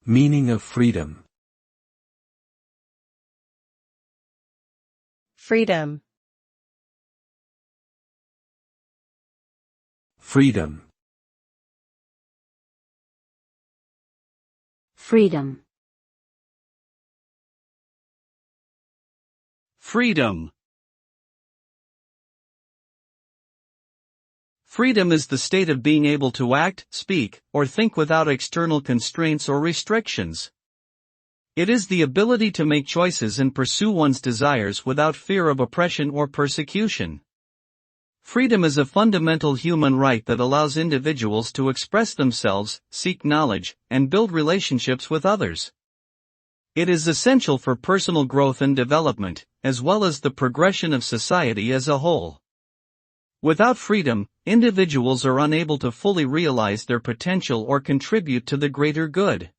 Meaning of freedom. Freedom. Freedom. Freedom. Freedom. Freedom is the state of being able to act, speak, or think without external constraints or restrictions. It is the ability to make choices and pursue one's desires without fear of oppression or persecution. Freedom is a fundamental human right that allows individuals to express themselves, seek knowledge, and build relationships with others. It is essential for personal growth and development, as well as the progression of society as a whole. Without freedom, individuals are unable to fully realize their potential or contribute to the greater good.